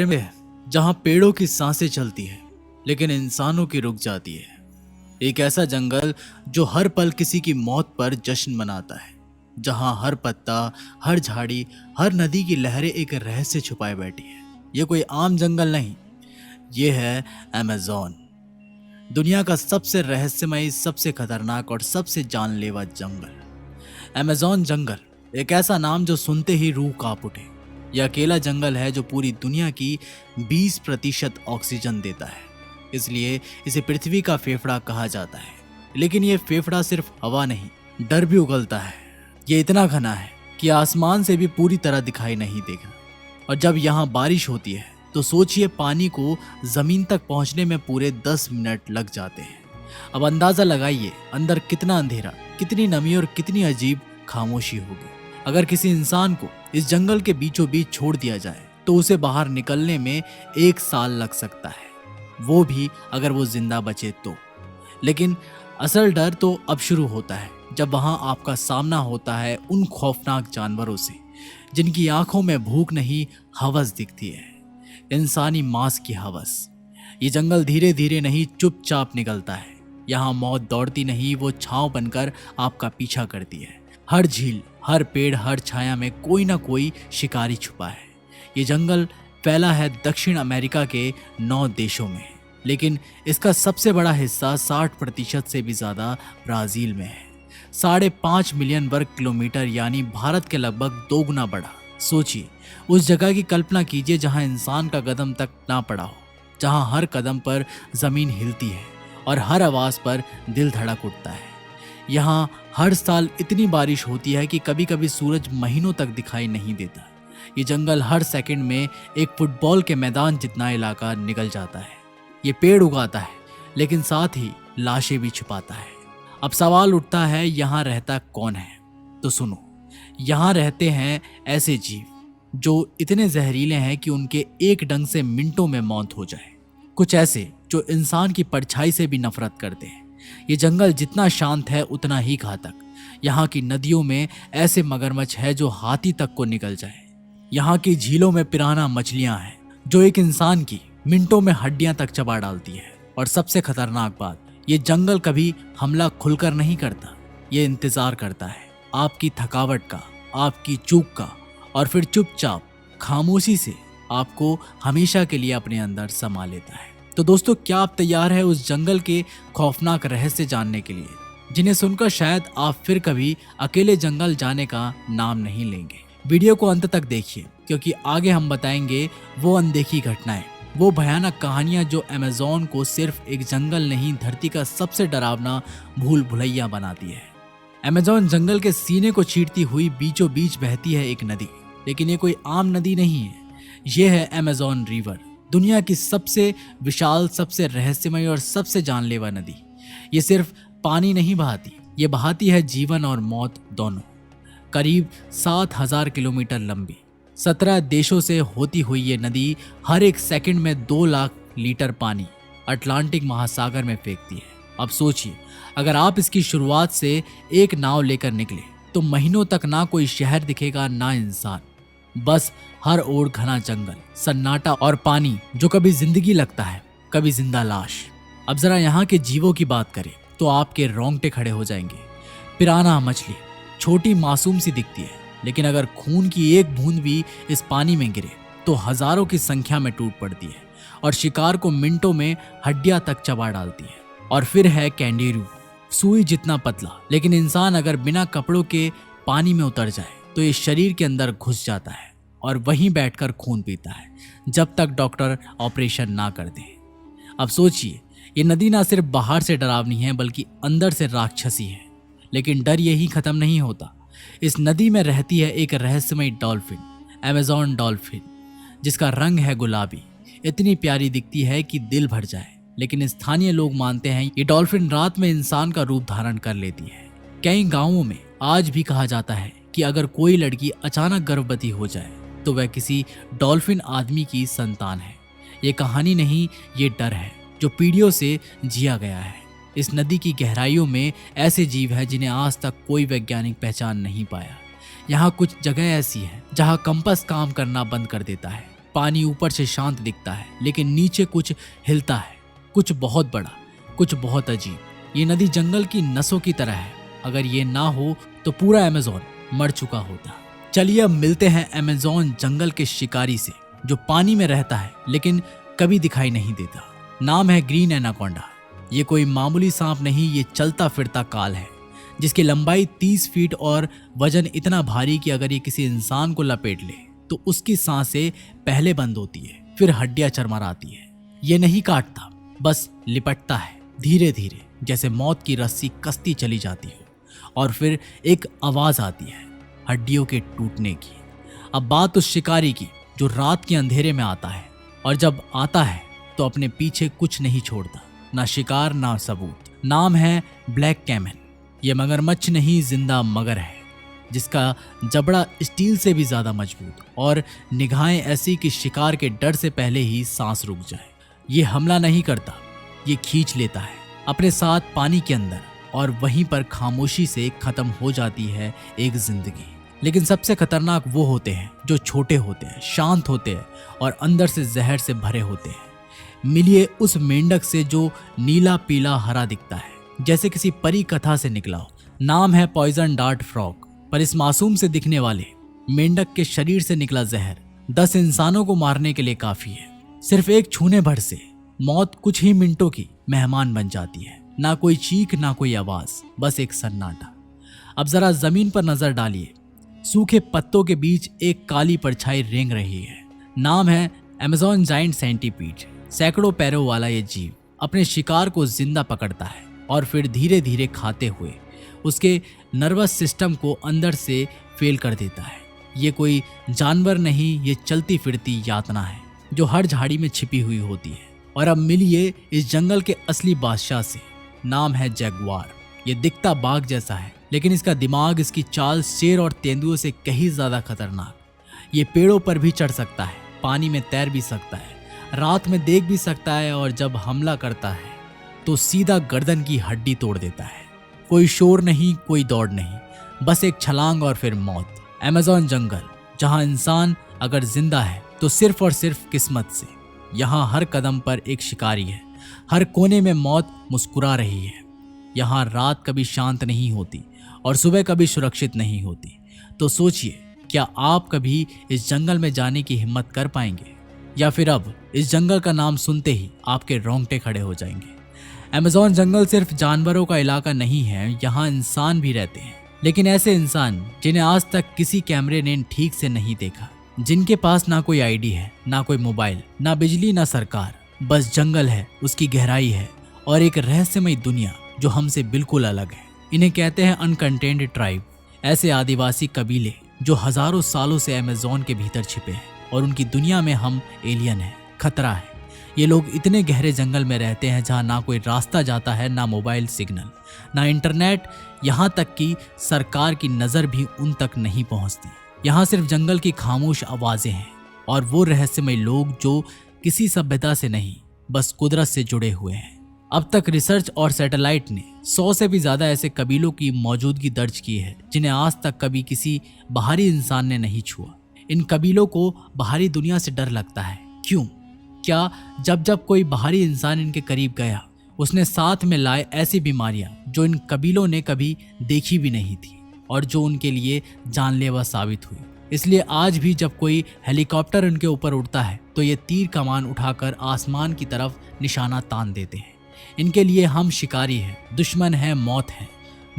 में जहां पेड़ों की सांसें चलती है लेकिन इंसानों की रुक जाती है। एक ऐसा जंगल जो हर पल किसी की मौत पर जश्न मनाता है, जहां हर पत्ता, हर झाड़ी, हर नदी की लहरें एक रहस्य छुपाए बैठी है। ये कोई आम जंगल नहीं, ये है अमेज़न, दुनिया का सबसे रहस्यमयी, सबसे खतरनाक और सबसे जानलेवा जंगल। अमेज़न जंगल एक ऐसा नाम जो सुनते ही रूह कांप उठे। यह अकेला जंगल है जो पूरी दुनिया की 20% ऑक्सीजन देता है, इसलिए इसे पृथ्वी का फेफड़ा कहा जाता है। लेकिन यह फेफड़ा सिर्फ हवा नहीं, डर भी उगलता है। ये इतना घना है कि आसमान से भी पूरी तरह दिखाई नहीं देगा। और जब यहाँ बारिश होती है तो सोचिए, पानी को जमीन तक पहुंचने में पूरे 10 मिनट लग जाते हैं। अब अंदाजा लगाइए अंदर कितना अंधेरा, कितनी नमी और कितनी अजीब खामोशी होगी। अगर किसी इंसान को इस जंगल के बीचों बीच छोड़ दिया जाए तो उसे बाहर निकलने में 1 साल लग सकता है, वो भी अगर वो जिंदा बचे तो। लेकिन असल डर तो अब शुरू होता है जब वहां आपका सामना होता है उन खौफनाक जानवरों से जिनकी आंखों में भूख नहीं, हवस दिखती है, इंसानी मांस की हवस। ये जंगल धीरे धीरे नहीं, चुपचाप निकलता है। यहाँ मौत दौड़ती नहीं, वो छांव बनकर आपका पीछा करती है। हर झील, हर पेड़, हर छाया में कोई ना कोई शिकारी छुपा है। ये जंगल फैला है दक्षिण अमेरिका के 9 देशों में, लेकिन इसका सबसे बड़ा हिस्सा 60% से भी ज्यादा ब्राजील में है। 5.5 मिलियन वर्ग किलोमीटर, यानी भारत के लगभग 2 गुना बड़ा। सोचिए, उस जगह की कल्पना कीजिए जहां इंसान का कदम तक ना पड़ा हो, जहां हर कदम पर जमीन हिलती है और हर आवाज पर दिल धड़क उठता है। यहाँ हर साल इतनी बारिश होती है कि कभी कभी सूरज महीनों तक दिखाई नहीं देता। ये जंगल हर सेकंड में एक फुटबॉल के मैदान जितना इलाका निकल जाता है। ये पेड़ उगाता है लेकिन साथ ही लाशें भी छुपाता है। अब सवाल उठता है, यहाँ रहता कौन है? तो सुनो, यहाँ रहते हैं ऐसे जीव जो इतने जहरीले हैं कि उनके एक डंग से मिनटों में मौत हो जाए। कुछ ऐसे जो इंसान की परछाई से भी नफरत करते हैं। ये जंगल जितना शांत है उतना ही घातक। यहाँ की नदियों में ऐसे मगरमच्छ है जो हाथी तक को निकल जाए। यहाँ की झीलों में पिराना मछलियां हैं जो एक इंसान की मिनटों में हड्डियां तक चबा डालती है। और सबसे खतरनाक बात, ये जंगल कभी हमला खुलकर नहीं करता, ये इंतजार करता है आपकी थकावट का, आपकी चूक का, और फिर चुपचाप खामोशी से आपको हमेशा के लिए अपने अंदर समा लेता है। तो दोस्तों, क्या आप तैयार है उस जंगल के खौफनाक रहस्य जानने के लिए, जिन्हें सुनकर शायद आप फिर कभी अकेले जंगल जाने का नाम नहीं लेंगे? वीडियो को अंत तक देखिए, क्योंकि आगे हम बताएंगे वो अनदेखी घटनाएं, वो भयानक कहानियां जो अमेज़न को सिर्फ एक जंगल नहीं, धरती का सबसे डरावना भूल भुलैया बनाती है। अमेज़न जंगल के सीने को चीरती हुई बीचों बीच बहती है एक नदी, लेकिन ये कोई आम नदी नहीं है, ये है अमेज़न रिवर, दुनिया की सबसे विशाल, सबसे रहस्यमय और सबसे जानलेवा नदी। ये सिर्फ पानी नहीं बहाती, ये बहाती है जीवन और मौत दोनों। करीब 7,000 किलोमीटर लंबी, 17 देशों से होती हुई ये नदी हर एक सेकंड में 2 लाख लीटर पानी अटलांटिक महासागर में फेंकती है। अब सोचिए, अगर आप इसकी शुरुआत से एक नाव लेकर निकले तो महीनों तक ना कोई शहर दिखेगा, ना इंसान, बस हर ओर घना जंगल, सन्नाटा और पानी जो कभी जिंदगी लगता है, कभी जिंदा लाश। अब जरा यहाँ के जीवों की बात करें तो आपके रोंगटे खड़े हो जाएंगे। पिराना मछली छोटी मासूम सी दिखती है, लेकिन अगर खून की एक बूंद भी इस पानी में गिरे तो हजारों की संख्या में टूट पड़ती है और शिकार को मिनटों में हड्डियां तक चबा डालती है। और फिर है कैंडेरू, सुई जितना पतला, लेकिन इंसान अगर बिना कपड़ों के पानी में उतर जाए तो ये शरीर के अंदर घुस जाता है और वहीं बैठकर खून पीता है जब तक डॉक्टर ऑपरेशन ना कर दे। अब सोचिए, ये नदी ना सिर्फ बाहर से डरावनी है बल्कि अंदर से राक्षसी है। लेकिन डर यही खत्म नहीं होता। इस नदी में रहती है एक रहस्यमय डॉल्फिन, अमेज़न डॉल्फिन, जिसका रंग है गुलाबी। इतनी प्यारी दिखती है कि दिल भर जाए। लेकिन स्थानीय लोग मानते हैं ये डॉल्फिन रात में इंसान का रूप धारण कर लेती है। कई गांवों में आज भी कहा जाता है कि अगर कोई लड़की अचानक गर्भवती हो जाए तो वह किसी डॉल्फिन आदमी की संतान है। ये कहानी नहीं, ये डर है जो पीढ़ियों से जिया गया है। इस नदी की गहराइयों में ऐसे जीव हैं जिन्हें आज तक कोई वैज्ञानिक पहचान नहीं पाया। यहाँ कुछ जगह ऐसी है जहाँ कंपास काम करना बंद कर देता है, पानी ऊपर से शांत दिखता है, लेकिन नीचे कुछ हिलता है, कुछ बहुत बड़ा, कुछ बहुत अजीब। ये नदी जंगल की नसों की तरह है। अगर ये ना हो तो पूरा अमेज़न मर चुका होता। चलिए अब मिलते हैं अमेज़न जंगल के शिकारी से, जो पानी में रहता है लेकिन कभी दिखाई नहीं देता। नाम है ग्रीन एनाकोंडा। ये कोई मामूली सांप नहीं, ये चलता फिरता काल है, जिसकी लंबाई 30 फीट और वजन इतना भारी कि अगर ये किसी इंसान को लपेट ले तो उसकी सांसें पहले बंद होती है, फिर हड्डियां चरमराती है। ये नहीं काटता, बस लिपटता है धीरे धीरे, जैसे मौत की रस्सी कसती चली जाती हो, और फिर एक आवाज आती है हड्डियों के टूटने की। अब बात उस शिकारी की जो रात के अंधेरे में आता है, और जब आता है तो अपने पीछे कुछ नहीं छोड़ता, ना शिकार ना सबूत। नाम है ब्लैक कैमन। ये मगरमच्छ नहीं, जिंदा मगर है, जिसका जबड़ा स्टील से भी ज्यादा मजबूत, और निगाहें ऐसी कि शिकार के डर से पहले ही सांस रुक जाए। ये हमला नहीं करता, ये खींच लेता है अपने साथ पानी के अंदर, और वहीं पर खामोशी से खत्म हो जाती है एक जिंदगी। लेकिन सबसे खतरनाक वो होते हैं जो छोटे होते हैं, शांत होते हैं और अंदर से जहर से भरे होते हैं। मिलिए उस मेंढक से जो नीला पीला हरा दिखता है, जैसे किसी परी कथा से निकला हो। नाम है पॉइजन डार्ट फ्रॉग। पर इस मासूम से दिखने वाले मेंढक के शरीर से निकला जहर 10 इंसानों को मारने के लिए काफी है। सिर्फ एक छूने भर से मौत कुछ ही मिनटों की मेहमान बन जाती है। ना कोई चीख, ना कोई आवाज, बस एक सन्नाटा। अब जरा जमीन पर नजर डालिए। सूखे पत्तों के बीच एक काली परछाई रेंग रही है। नाम है अमेज़न जायंट सेंटीपीड। सैकड़ों पैरों वाला ये जीव अपने शिकार को जिंदा पकड़ता है और फिर धीरे धीरे खाते हुए उसके नर्वस सिस्टम को अंदर से फेल कर देता है। ये कोई जानवर नहीं, ये चलती फिरती यातना है जो हर झाड़ी में छिपी हुई होती है। और अब मिलिए इस जंगल के असली बादशाह से। नाम है जगुआर। ये दिखता बाघ जैसा है, लेकिन इसका दिमाग, इसकी चाल शेर और तेंदुओं से कहीं ज्यादा खतरनाक। ये पेड़ों पर भी चढ़ सकता है, पानी में तैर भी सकता है, रात में देख भी सकता है, और जब हमला करता है तो सीधा गर्दन की हड्डी तोड़ देता है। कोई शोर नहीं, कोई दौड़ नहीं, बस एक छलांग और फिर मौत। अमेज़न जंगल, जहां इंसान अगर जिंदा है तो सिर्फ और सिर्फ किस्मत से। यहाँ हर कदम पर एक शिकारी है, हर कोने में मौत मुस्कुरा रही है। यहाँ रात कभी शांत नहीं होती और सुबह कभी सुरक्षित नहीं होती। तो सोचिए, क्या आप कभी इस जंगल में जाने की हिम्मत कर पाएंगे, या फिर अब इस जंगल का नाम सुनते ही आपके रोंगटे खड़े हो जाएंगे। अमेज़न जंगल सिर्फ जानवरों का इलाका नहीं है, यहाँ इंसान भी रहते हैं, लेकिन ऐसे इंसान जिन्हें आज तक किसी कैमरे ने ठीक से नहीं देखा, जिनके पास ना कोई आईडी है, ना कोई मोबाइल, ना बिजली, ना सरकार। बस जंगल है, उसकी गहराई है और एक रहस्यमय दुनिया जो हमसे बिल्कुल अलग है। इन्हें कहते हैं अनकंटेन्ड ट्राइब। ऐसे आदिवासी कबीले जो हजारों सालों से अमेज़न के भीतर छिपे हैं, और उनकी दुनिया में हम एलियन हैं, खतरा है। ये लोग इतने गहरे जंगल में रहते हैं जहाँ ना कोई रास्ता जाता है, ना मोबाइल सिग्नल, ना इंटरनेट, यहाँ तक कि सरकार की नज़र भी उन तक नहीं पहुँचती। यहाँ सिर्फ जंगल की खामोश आवाज़ें हैं और वो रहस्यमय लोग जो किसी सभ्यता से नहीं, बस कुदरत से जुड़े हुए हैं। अब तक रिसर्च और सैटेलाइट ने 100 से भी ज्यादा ऐसे कबीलों की मौजूदगी दर्ज की है जिन्हें आज तक कभी किसी बाहरी इंसान ने नहीं छुआ। इन कबीलों को बाहरी दुनिया से डर लगता है। क्यों? क्या जब जब कोई बाहरी इंसान इनके करीब गया, उसने साथ में लाए ऐसी बीमारियां जो इन कबीलों ने कभी देखी भी नहीं थी और जो उनके लिए जानलेवा साबित हुई। इसलिए आज भी जब कोई हेलीकॉप्टर उनके ऊपर उड़ता है तो ये तीर कमान उठाकर आसमान की तरफ निशाना तान देते हैं। इनके लिए हम शिकारी हैं, दुश्मन है, मौत है।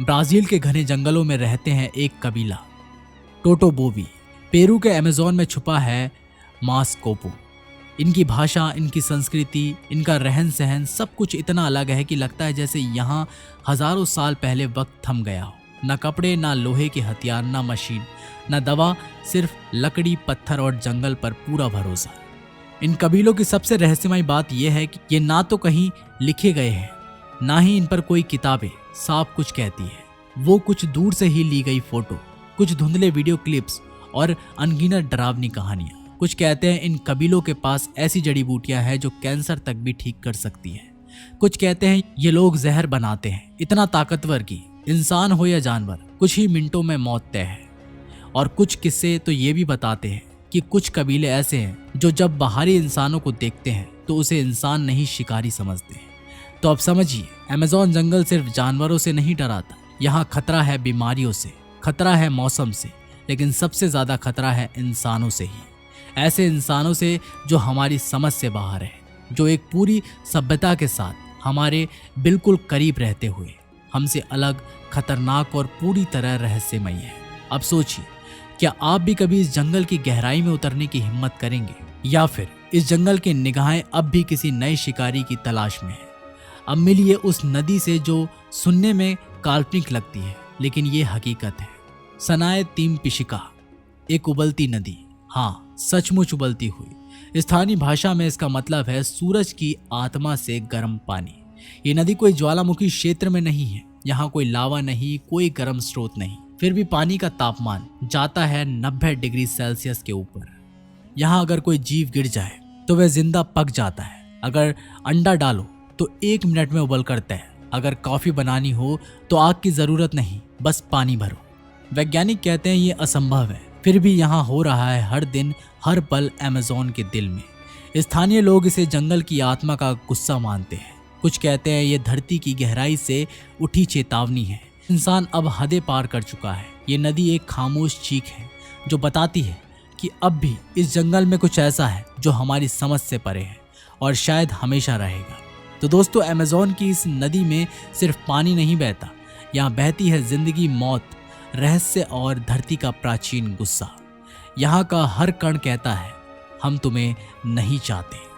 ब्राजील के घने जंगलों में रहते हैं एक कबीला, टोटोबोवी। पेरू के अमेज़न में छुपा है मास्कोपो। इनकी भाषा, इनकी संस्कृति, इनका रहन सहन, सब कुछ इतना अलग है कि लगता है जैसे यहाँ हजारों साल पहले वक्त थम गया हो। न कपड़े, ना लोहे के हथियार, ना मशीन, न दवा, सिर्फ लकड़ी, पत्थर और जंगल पर पूरा भरोसा। इन कबीलों की सबसे रहस्यमय बात यह है कि ये ना तो कहीं लिखे गए हैं, ना ही इन पर कोई किताबें साफ कुछ कहती है। वो कुछ दूर से ही ली गई फोटो, कुछ धुंधले वीडियो क्लिप्स और अनगिनत डरावनी कहानियां। कुछ कहते हैं इन कबीलों के पास ऐसी जड़ी बूटियां हैं जो कैंसर तक भी ठीक कर सकती है। कुछ कहते हैं ये लोग जहर बनाते हैं, इतना ताकतवर कि इंसान हो या जानवर, कुछ ही मिनटों में मौत तय है। और कुछ किस्से तो ये भी बताते हैं कि कुछ कबीले ऐसे हैं जो जब बाहरी इंसानों को देखते हैं तो उसे इंसान नहीं शिकारी समझते हैं। तो अब समझिए, अमेज़न जंगल सिर्फ जानवरों से नहीं डराता। यहाँ खतरा है बीमारियों से, खतरा है मौसम से, लेकिन सबसे ज्यादा खतरा है इंसानों से ही। ऐसे इंसानों से जो हमारी समझ से बाहर है, जो एक पूरी सभ्यता के साथ हमारे बिल्कुल करीब रहते हुए हमसे अलग, खतरनाक और पूरी तरह रहस्यमयी है। अब सोचिए, क्या आप भी कभी इस जंगल की गहराई में उतरने की हिम्मत करेंगे, या फिर इस जंगल की निगाहें अब भी किसी नए शिकारी की तलाश में है? अब मिलिए उस नदी से जो सुनने में काल्पनिक लगती है लेकिन ये हकीकत है। सनाए तीम पिशिका, एक उबलती नदी। हाँ, सचमुच उबलती हुई। स्थानीय भाषा में इसका मतलब है सूरज की आत्मा से गर्म पानी। ये नदी कोई ज्वालामुखी क्षेत्र में नहीं है, यहाँ कोई लावा नहीं, कोई गर्म स्रोत नहीं, फिर भी पानी का तापमान जाता है 90 डिग्री सेल्सियस के ऊपर। यहाँ अगर कोई जीव गिर जाए तो वह जिंदा पक जाता है। अगर अंडा डालो तो 1 मिनट में उबल कर तैर। अगर कॉफी बनानी हो तो आग की जरूरत नहीं, बस पानी भरो। वैज्ञानिक कहते हैं ये असंभव है, फिर भी यहाँ हो रहा है हर दिन, हर पल अमेज़न के दिल में। स्थानीय लोग इसे जंगल की आत्मा का गुस्सा मानते हैं। कुछ कहते हैं ये धरती की गहराई से उठी चेतावनी है। इंसान अब हदें पार कर चुका है। ये नदी एक खामोश चीख है जो बताती है कि अब भी इस जंगल में कुछ ऐसा है जो हमारी समझ से परे है और शायद हमेशा रहेगा। तो दोस्तों, अमेज़न की इस नदी में सिर्फ पानी नहीं बहता, यहाँ बहती है जिंदगी, मौत, रहस्य और धरती का प्राचीन गुस्सा। यहाँ का हर कण कहता है, हम तुम्हें नहीं चाहते।